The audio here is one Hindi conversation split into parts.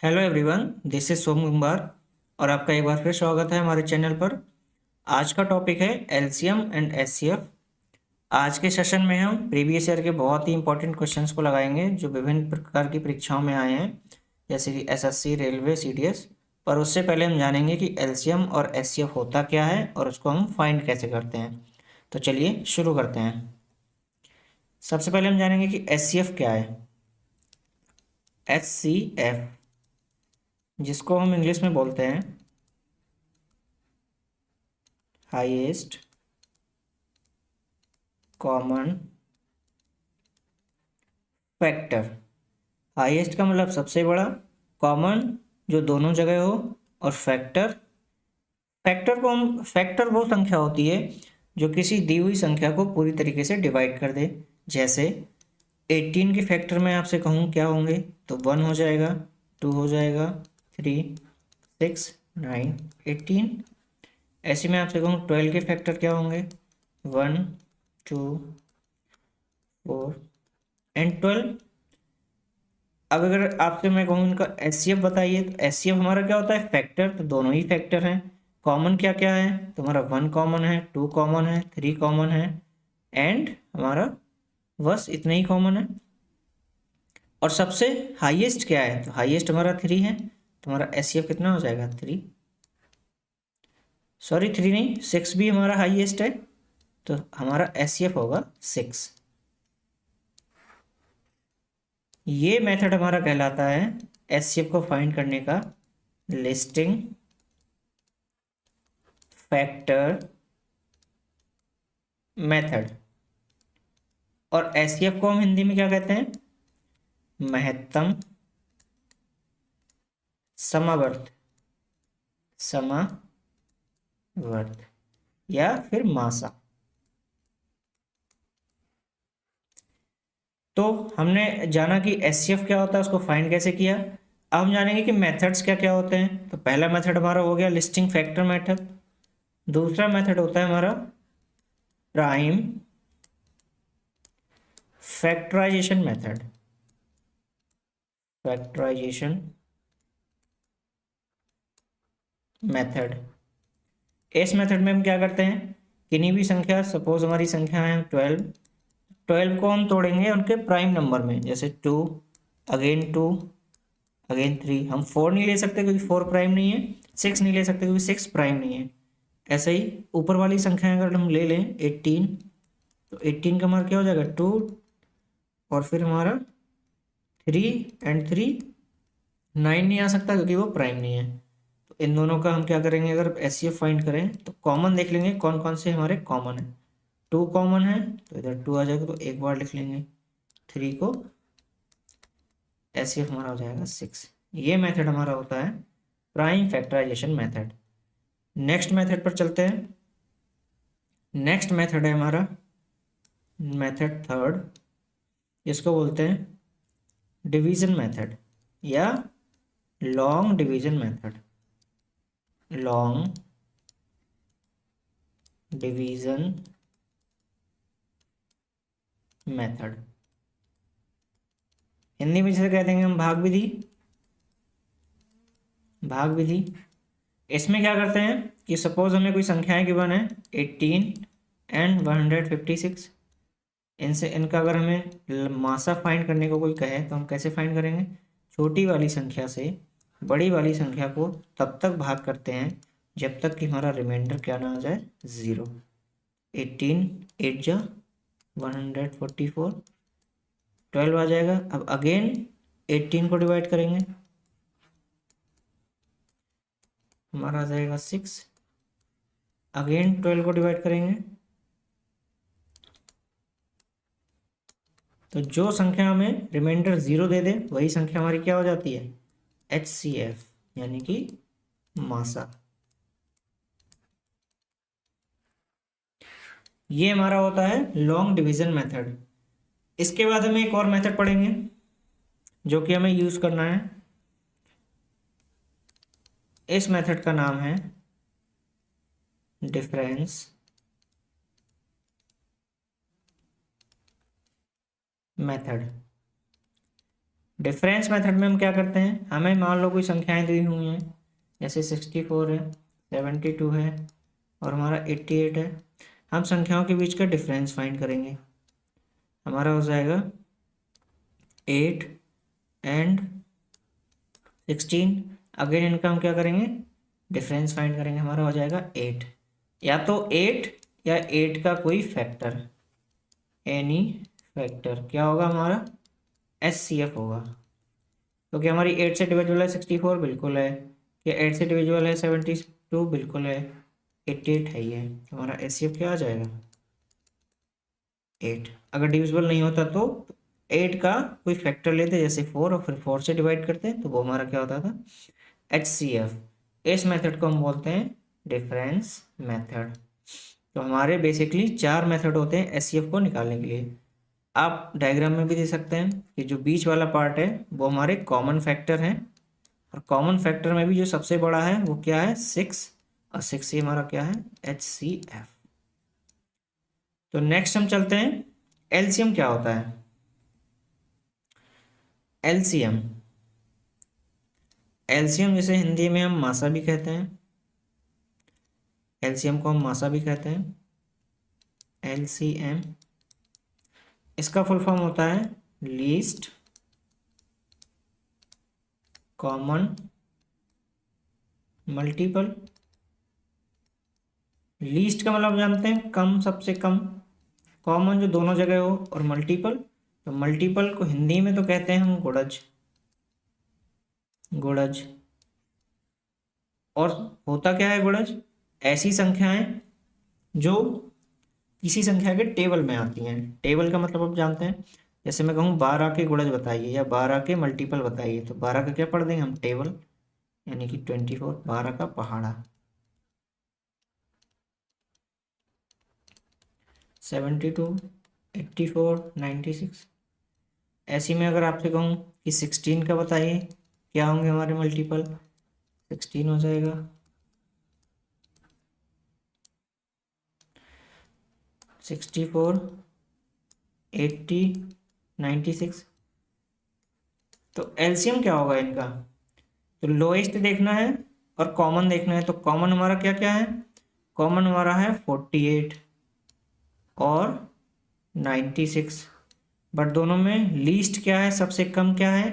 हेलो एवरीवन, दिस इज सोम कुमार और आपका एक बार फिर स्वागत है हमारे चैनल पर। आज का टॉपिक है एलसीएम एंड एचसीएफ। आज के सेशन में हम प्रीवियस ईयर के बहुत ही इंपॉर्टेंट क्वेश्चंस को लगाएंगे जो विभिन्न प्रकार की परीक्षाओं में आए हैं, जैसे कि एसएससी, रेलवे, सीडीएस। पर उससे पहले हम जानेंगे कि एलसीएम और एचसीएफ होता क्या है और उसको हम फाइंड कैसे करते हैं। तो चलिए शुरू करते हैं। सबसे पहले हम जानेंगे कि एचसीएफ क्या है। एचसीएफ, जिसको हम इंग्लिश में बोलते हैं हाईएस्ट कॉमन फैक्टर। हाईएस्ट का मतलब सबसे बड़ा, कॉमन जो दोनों जगह हो, और फैक्टर। फैक्टर वो संख्या होती है जो किसी दी हुई संख्या को पूरी तरीके से डिवाइड कर दे। जैसे 18 के फैक्टर में आपसे कहूँ क्या होंगे, तो 1 हो जाएगा, 2 हो जाएगा, 3, 6, 9, 18। ऐसे में आपसे कहूँ 12 के फैक्टर क्या होंगे, 1, 2, 4 एंड 12। अब अगर आपसे मैं कहूँ इनका एचसीएफ बताइए, तो एचसीएफ हमारा क्या होता है, फैक्टर। तो दोनों ही फैक्टर हैं। कॉमन क्या क्या है, तो हमारा 1 कॉमन है, 2 कॉमन है, 3 कॉमन है एंड हमारा बस इतने ही कॉमन है। और सबसे हाईएस्ट क्या है, तो हाईएस्ट हमारा 3 है। तो हमारा एचसीएफ कितना हो जाएगा, 3। सॉरी, 3 नहीं, 6 भी हमारा हाईएस्ट है, तो हमारा एचसीएफ होगा 6। ये मेथड हमारा कहलाता है एचसीएफ को फाइंड करने का लिस्टिंग फैक्टर मेथड। और एचसीएफ को हम हिंदी में क्या कहते हैं, महत्तम समावर्त समावर्त या फिर मासा। तो हमने जाना कि एचसीएफ क्या होता है, उसको फाइंड कैसे किया। अब हम जानेंगे कि मेथड्स क्या क्या होते हैं। तो पहला मेथड हमारा हो गया लिस्टिंग फैक्टर मेथड। दूसरा मेथड होता है हमारा prime factorisation method. Factorisation method, इस मेथड में हम क्या करते हैं, किन्हीं भी संख्या, सपोज हमारी संख्या है 12, 12 को हम तोड़ेंगे उनके प्राइम नंबर में। जैसे 2, अगेन 2, अगेन 3। हम 4 नहीं ले सकते क्योंकि 4 प्राइम नहीं है, 6 नहीं ले सकते क्योंकि 6 प्राइम नहीं है। ऐसे ही ऊपर वाली संख्या अगर हम ले लें 18, तो 18 का हमारा क्या हो जाएगा, 2, और फिर हमारा 3 एंड 3, 9 नहीं आ सकता क्योंकि वो प्राइम नहीं है। तो इन दोनों का हम क्या करेंगे, अगर एचसीएफ फाइंड करें तो कॉमन देख लेंगे कौन कौन से हमारे कॉमन है। 2 कॉमन है तो इधर 2 आ जाएगा, तो एक बार लिख लेंगे। 3 को एचसीएफ हमारा हो जाएगा 6। ये मेथड हमारा होता है prime factorisation method. Next method पर चलते हैं। नेक्स्ट मेथड है हमारा मेथड थर्ड, जिसको बोलते हैं डिवीजन मेथड या long division method. Long division method, Hindi में जिसे कहते हैं हम भाग विधि। भाग विधि, इसमें क्या करते हैं कि सपोज हमें कोई संख्याएं गिवन है 18 एंड 156। इनसे इनका अगर हमें मासा फाइंड करने को कोई कहे तो हम कैसे फाइंड करेंगे, छोटी वाली संख्या से बड़ी वाली संख्या को तब तक भाग करते हैं जब तक कि हमारा रिमाइंडर क्या ना आ जाए, 0। 18 8 जा 144, 12 आ जाएगा। अब अगेन 18 को डिवाइड करेंगे, हमारा आ जाएगा 6। अगेन 12 को डिवाइड करेंगे, तो जो संख्या हमें रिमाइंडर 0 दे दे वही संख्या हमारी क्या हो जाती है, एचसीएफ, यानी कि मासा। ये हमारा होता है लॉन्ग डिवीजन मेथड। इसके बाद हम एक और मेथड पढ़ेंगे जो कि हमें यूज करना है। इस मेथड का नाम है डिफरेंस मेथड। डिफरेंस मेथड में हम क्या करते हैं, हमें मान लो कोई संख्याएं दी हुई हैं, जैसे 64 है, 72 है और हमारा 88 है। हम संख्याओं के बीच का डिफरेंस फाइंड करेंगे। हमारा हो जाएगा 8 एंड 16। अगेन इनका हम क्या करेंगे, डिफरेंस फाइंड करेंगे। हमारा हो जाएगा 8, या तो 8 या 8 का कोई फैक्टर, एनी फैक्टर क्या होगा हमारा, HCF होगा। क्योंकि हमारी 8 से डिविजिबल है 64, बिल्कुल है। या 8 से डिविजिबल है 72, बिल्कुल है। 88 है ये, हमारा HCF क्या आ जाएगा, 8। अगर डिविजिबल नहीं होता तो 8 का कोई फैक्टर लेते, जैसे 4, और फिर 4 से डिवाइड करते, तो वो हमारा क्या होता था, HCF। इस मेथड को हम बोलते हैं डिफरेंस मेथड। तो हमारे बेसिकली 4 मेथड होते हैं HCF को निकालने के लिए। आप डायग्राम में भी दे सकते हैं कि जो बीच वाला पार्ट है वो हमारे कॉमन फैक्टर हैं, और कॉमन फैक्टर में भी जो सबसे बड़ा है वो क्या है, 6, और 6 ही हमारा क्या है, HCF। तो नेक्स्ट हम चलते हैं, LCM क्या होता है। LCM, LCM जैसे हिंदी में हम मासा भी कहते हैं, LCM को हम मासा भी कहते हैं, LCM। इसका फुल फॉर्म होता है लीस्ट कॉमन मल्टीपल। लीस्ट का मतलब जानते हैं कम, सबसे कम, कॉमन जो दोनों जगह हो, और मल्टीपल, तो मल्टीपल को हिंदी में तो कहते हैं हम गुणज, गुणज। और होता क्या है गुणज, ऐसी संख्याएं जो किसी संख्या के टेबल में आती हैं। टेबल का मतलब आप जानते हैं, जैसे मैं कहूँ 12 के गुणज बताइए या 12 के मल्टीपल बताइए, तो 12 का क्या पढ़ देंगे हम, टेबल, यानी कि 24, 12 का पहाड़ा, 72, 84, 96। ऐसी में अगर आपसे कहूँ कि 16 का बताइए, क्या होंगे हमारे मल्टीपल, 16 हो जाएगा, 64, 80, 96। तो एलसीएम क्या होगा इनका, तो लोएस्ट देखना है और कॉमन देखना है। तो कॉमन हमारा क्या क्या है, कॉमन हमारा है 48 और 96, बट दोनों में लीस्ट क्या है, सबसे कम क्या है,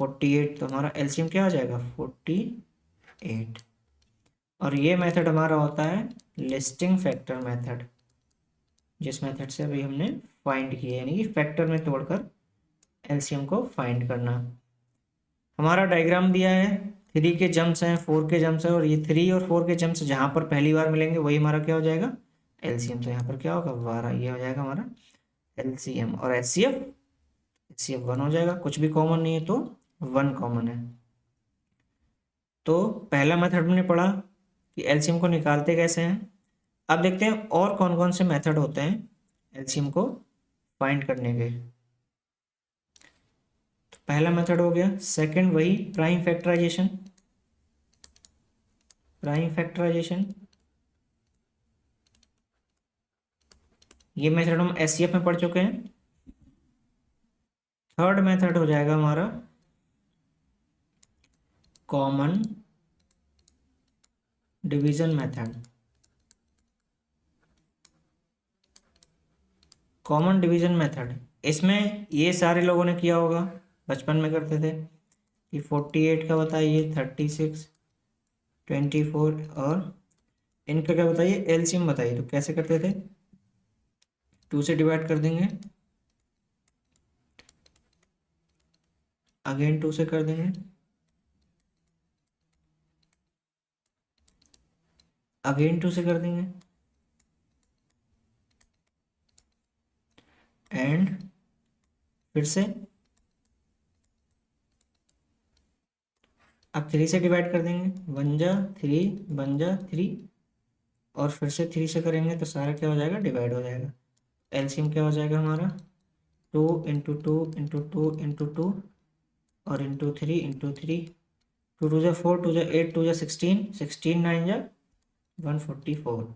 48। तो हमारा एलसीएम क्या आ जाएगा, 48। और ये मेथड हमारा होता है लिस्टिंग फैक्टर मेथड, जिस मेथड से अभी हमने फाइंड किया, यानी कि फैक्टर में तोड़कर एलसीएम को फाइंड करना। हमारा डायग्राम दिया है, 3 के जम्प्स हैं, 4 के जम्प्स हैं, और ये 3 और 4 के जम्प्स जहाँ पर पहली बार मिलेंगे वही हमारा क्या हो जाएगा, एलसीएम। तो यहाँ पर क्या होगा, 12, ये हो जाएगा हमारा एलसीएम। और एचसीएफ, एचसीएफ 1 हो जाएगा, कुछ भी कॉमन नहीं है तो 1 कॉमन है। तो पहला मेथड हमने पढ़ा कि एलसीएम को निकालते कैसे हैं। अब देखते हैं और कौन कौन से मेथड होते हैं एलसीएम को फाइंड करने के। तो पहला मेथड हो गया, सेकंड वही प्राइम फैक्टराइजेशन, प्राइम फैक्टराइजेशन। ये मेथड हम एचसीएफ में पढ़ चुके हैं। थर्ड मेथड हो जाएगा हमारा common division method. Common division method, इसमें ये सारे लोगों ने किया होगा, बचपन में करते थे कि 48 का बताइए, 36, 24, और इनका क्या बताइए, एलसीएम बताइए। तो कैसे करते थे, 2 से डिवाइड कर देंगे, अगेन 2 से कर देंगे, अगेन 2 से कर देंगे, एंड फिर से अब 3 से डिवाइड कर देंगे, 1 जा 3, 1 जा 3, और फिर से 3 से करेंगे तो सारा क्या हो जाएगा, डिवाइड हो जाएगा। एलसीएम क्या हो जाएगा हमारा, 2 इंटू 2 इंटू 2 इंटू 2 और इंटू 3 इंटू 3, 2 2 जा 4, 2 जा 8, 2 जा 16, 16 9 जा 144।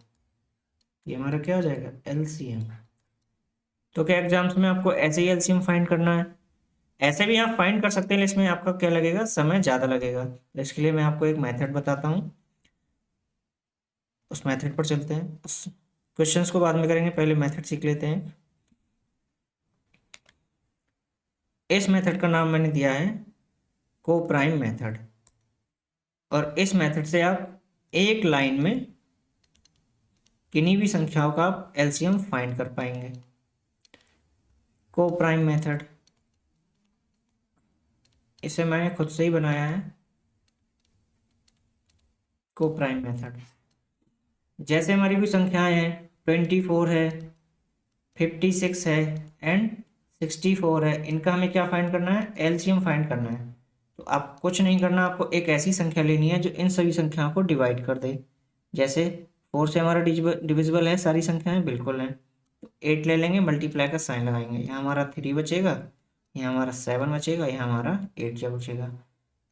ये हमारा क्या हो जाएगा, एलसीएम। तो क्या एग्जाम्स में आपको ऐसे ही एलसीएम फाइंड करना है, ऐसे भी आप फाइंड कर सकते हैं, लेकिन इसमें आपका क्या लगेगा, समय ज़्यादा लगेगा। तो इसके लिए मैं आपको एक मेथड बताता हूँ, उस मेथड पर चलते हैं। उस क्वेश्चंस को बाद में करेंगे, पहले मेथड सीख लेते हैं। इस मेथड का नाम मैंने दिया है को प्राइम मेथड, और इस मेथड से आप एक लाइन में किन्हीं भी संख्याओं का आप एलसीएम फाइंड कर पाएंगे। को प्राइम मेथड, इसे मैंने खुद से ही बनाया है, को प्राइम मेथड। जैसे हमारी कोई संख्याएं हैं, 24 है, 56 है एंड 64 है, इनका हमें क्या फाइंड करना है, एलसीएम फाइंड करना है। तो आप कुछ नहीं करना, आपको एक ऐसी संख्या लेनी है जो इन सभी संख्याओं को डिवाइड कर दे। जैसे 4 से हमारा डिविजिबल है, सारी संख्याएं बिल्कुल हैं, तो 8 ले लेंगे, मल्टीप्लाई का साइन लगाएंगे, यहाँ हमारा 3 बचेगा, यहाँ हमारा 7 बचेगा, यहाँ हमारा 8 जो बचेगा।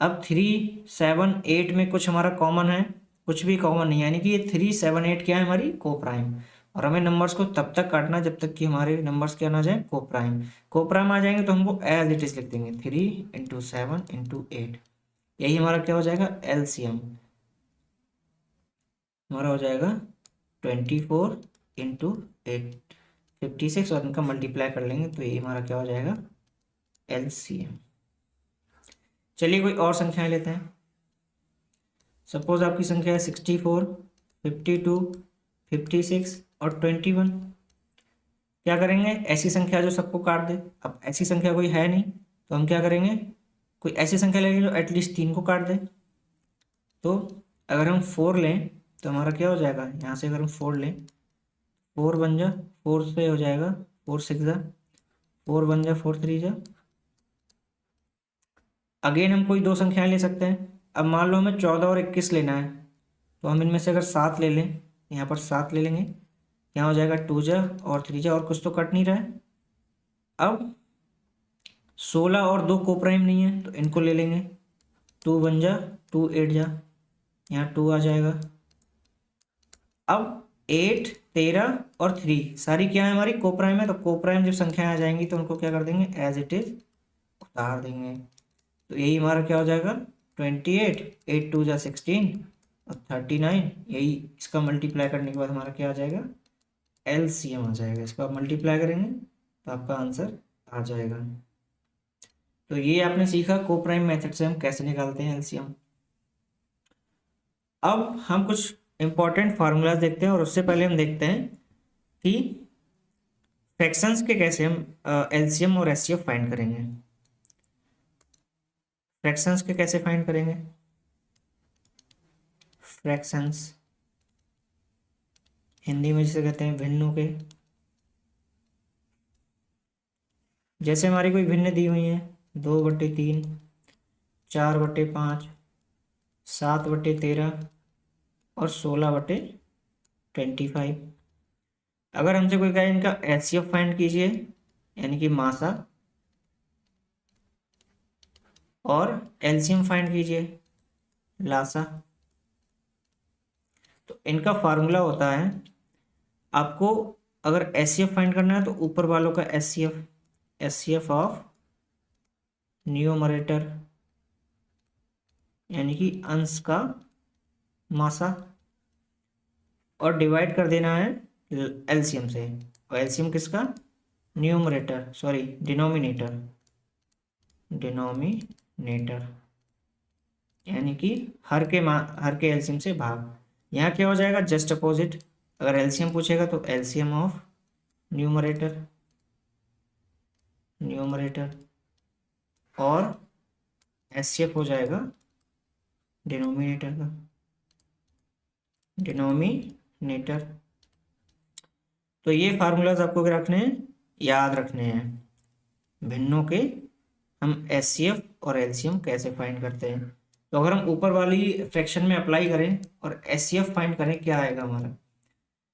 अब 3, 7, 8 में कुछ हमारा कॉमन है, कुछ भी कॉमन नहीं है, यानी कि ये 3, 7, 8 क्या है, हमारी को प्राइम। और हमें नंबर्स को तब तक काटना जब तक कि हमारे नंबर्स क्या ना जाए, को प्राइम। को प्राइम आ जाएंगे तो हमको एज इट इज लिख देंगे, 3 इंटू 7 इंटू 8, यही हमारा क्या हो जाएगा, एलसीएम हमारा हो जाएगा 24 इंटू 8, 56, और इनका मल्टीप्लाई कर लेंगे तो ये हमारा क्या हो जाएगा, एलसीएम। चलिए कोई और संख्याएं लेते हैं। सपोज आपकी संख्या है 64, 52, 56 और 21। क्या करेंगे, ऐसी संख्या जो सबको काट दे। अब ऐसी संख्या कोई है नहीं, तो हम क्या करेंगे, कोई ऐसी संख्या लेंगे जो एटलीस्ट 3 को काट दे। तो अगर हम 4 लें तो हमारा क्या हो जाएगा, यहाँ से अगर हम 4 लें, 4 बन जा, 4 से हो जाएगा 4 6 जा, 4 बन जा, 4 3 जा। अगेन हम कोई दो संख्याएं ले सकते हैं। अब मान लो हमें 14 और 21 लेना है, तो हम इनमें से अगर 7 ले लें, यहाँ पर 7 ले लेंगे, यहाँ हो जाएगा 2 जा और 3 जा, और कुछ तो कट नहीं रहा है। अब 16 और 2 को प्राइम नहीं है, तो इनको ले लेंगे, 2 बन जा, 2 8 जा, यहाँ 2 आ जाएगा। अब 8, 13 और 3 सारी क्या है, हमारी को प्राइम है। तो को प्राइम जब संख्याएं आ जाएंगी तो उनको क्या कर देंगे, एज इट इज उतार देंगे। तो यही हमारा क्या हो जाएगा, 28, 8 2 जा 16 और 39, यही इसका मल्टीप्लाई करने के बाद हमारा क्या आ जाएगा, एलसीएम आ जाएगा। इसको आप मल्टीप्लाई करेंगे तो आपका आंसर आ जाएगा। तो ये आपने सीखा को प्राइम मेथड से हम कैसे निकालते हैं एलसीएम। अब हम कुछ इंपॉर्टेंट फार्मूलाज देखते हैं, और उससे पहले हम देखते हैं कि फ्रैक्शंस के कैसे हम एलसीएम और एचसीएफ फाइंड करेंगे। फ्रैक्शंस के कैसे फाइंड करेंगे, फ्रैक्शंस हिंदी में जिसे कहते हैं भिन्नों के। जैसे हमारी कोई भिन्न दी हुई है, 2/3, 4/5, 7/13 और 16/25। अगर हमसे कोई कहे इनका एचसीएफ फाइंड कीजिए, यानी कि मासा, और एलसीएम फाइंड कीजिए, लासा, तो इनका फार्मूला होता है, आपको अगर एचसीएफ फाइंड करना है तो ऊपर वालों का एचसीएफ ऑफ न्यूमरेटर, यानी कि अंश का मासा, और डिवाइड कर देना है एलसीएम से। और एलसीएम किसका, न्यूमरेटर, सॉरी डिनोमिनेटर, यानी कि हर के एलसीएम से भाग। यहाँ क्या हो जाएगा, जस्ट अपोजिट। अगर एलसीएम पूछेगा तो एलसीएम ऑफ न्यूमरेटर, और एचसीएफ हो जाएगा डिनोमिनेटर का, तो ये फार्मूलाज आपको क्या रखने हैं, याद रखने हैं। भिन्नों के हम एचसीएफ और एलसीएम कैसे फाइंड करते हैं। तो अगर हम ऊपर वाली फ्रैक्शन में अप्लाई करें और एचसीएफ फाइंड करें, क्या आएगा हमारा,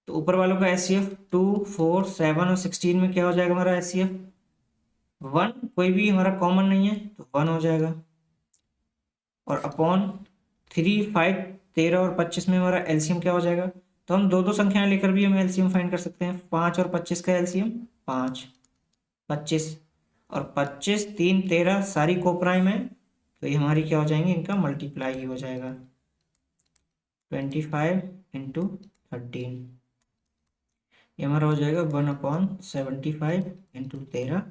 तो ऊपर वालों का एचसीएफ 2, 4, 7 और 16 में क्या हो जाएगा हमारा एचसीएफ 1, कोई भी हमारा कॉमन नहीं है तो 1 हो जाएगा। और अपॉन 3, 5, 13 और 25 में हमारा एलसीएम क्या हो जाएगा। तो हम दो संख्याएं लेकर भी हम एलसीएम फाइंड कर सकते हैं। 5 और 25 का एलसीएम 5, 25, और 25, 3, 13 सारी कोप्राइम है, तो ये हमारी क्या हो जाएंगी, इनका मल्टीप्लाई ही हो जाएगा। 25 इंटू 13, ये हमारा हो जाएगा 1/75 इंटू 13,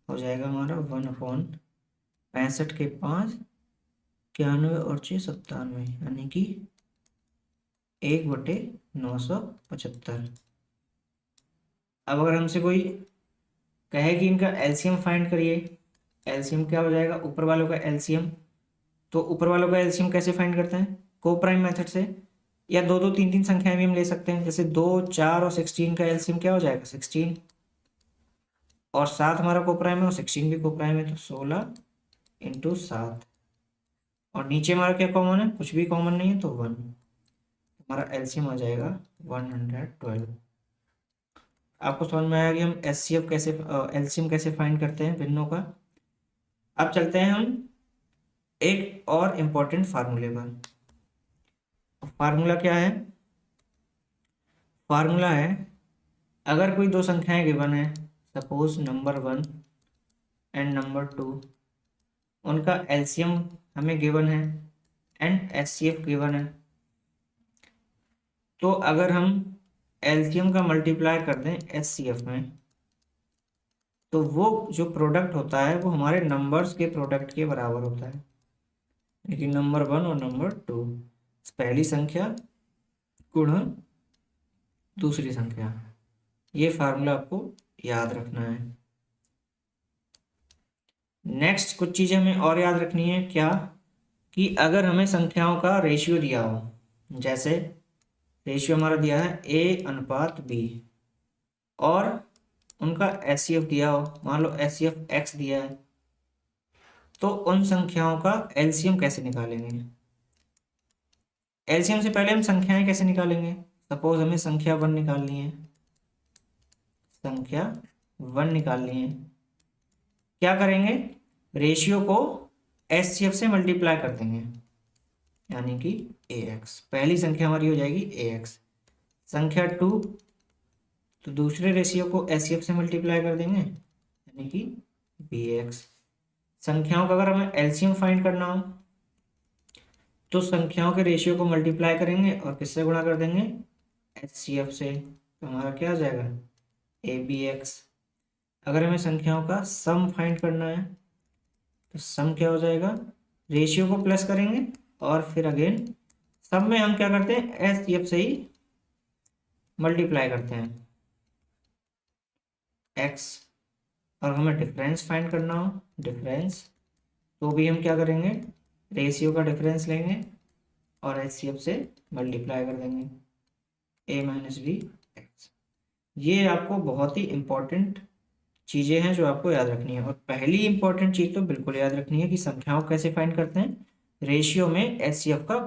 हो जाएगा हमारा 1/65 के 5, 91 और 6 97, यानी कि 1/975। अब अगर हमसे कोई कहे कि इनका एलसीएम फाइंड करिए, एलसीएम क्या हो जाएगा, ऊपर वालों का एलसीएम, तो ऊपर वालों का एलसीएम कैसे फाइंड करते हैं, कोप्राइम मेथड से, या दो दो तीन तीन संख्याएं भी हम ले सकते हैं, जैसे 2, 4 और 16 का एलसीएम क्या हो जाएगा 16, और 7 हमारा कोप्राइम है और 16 भी कोप्राइम है, तो 16 इंटू 7, और नीचे हमारा क्या कॉमन है, कुछ भी कॉमन नहीं है, तो 1, हमारा एलसीएम आ जाएगा 112। आपको समझ में आया कि हम एचसीएफ कैसे, एलसीएम कैसे फाइंड करते हैं भिन्नों का। अब चलते हैं हम एक और इम्पोर्टेंट फार्मूले पर। फार्मूला क्या है, फार्मूला है, अगर कोई दो संख्याएं गिवन है, सपोज नंबर 1 एंड नंबर 2, उनका एलसीएम हमें गिवन है एंड एचसीएफ गिवन है, तो अगर हम एलसीएम का मल्टीप्लाई कर दें एचसीएफ में, तो वो जो प्रोडक्ट होता है वो हमारे नंबर्स के प्रोडक्ट के बराबर होता है, लेकिन नंबर 1 और नंबर 2, पहली संख्या गुणा दूसरी संख्या, ये फार्मूला आपको याद रखना है। नेक्स्ट कुछ चीज़ें हमें और याद रखनी है, क्या कि अगर हमें संख्याओं का रेशियो दिया हो, जैसे रेशियो हमारा दिया है A/B, और उनका एचसीएफ दिया हो, मान लो एचसीएफ x दिया है, तो उन संख्याओं का एलसीएम कैसे निकालेंगे, एलसीएम से पहले हम संख्याएं कैसे निकालेंगे, सपोज हमें संख्या 1 निकालनी है, संख्या 1 निकालनी है, क्या करेंगे, रेशियो को एचसीएफ से मल्टीप्लाई कर देंगे, यानी कि ax, पहली संख्या हमारी हो जाएगी ax, संख्या 2, तो दूसरे रेशियो को एचसीएफ से मल्टीप्लाई कर देंगे, यानी कि bx। संख्याओं का अगर हमें एलसीएम फाइंड करना हो, तो संख्याओं के रेशियो को मल्टीप्लाई करेंगे और किससे गुणा कर देंगे, एचसीएफ से, तो हमारा क्या आ जाएगा abx। अगर हमें संख्याओं का सम फाइंड करना है, तो सम क्या हो जाएगा, रेशियो को प्लस करेंगे और फिर अगेन सम में हम क्या करते हैं, एचसीएफ से ही मल्टीप्लाई करते हैं x। और हमें डिफरेंस फाइंड करना हो, डिफरेंस, तो भी हम क्या करेंगे, रेशियो का डिफरेंस लेंगे और एचसीएफ से मल्टीप्लाई कर देंगे, a-b x। ये आपको बहुत ही इम्पोर्टेंट चीज़ें हैं जो आपको याद रखनी है। और पहली इंपॉर्टेंट चीज़ तो बिल्कुल याद रखनी है कि संख्याओं कैसे फाइंड करते हैं, रेशियो में एचसीएफ का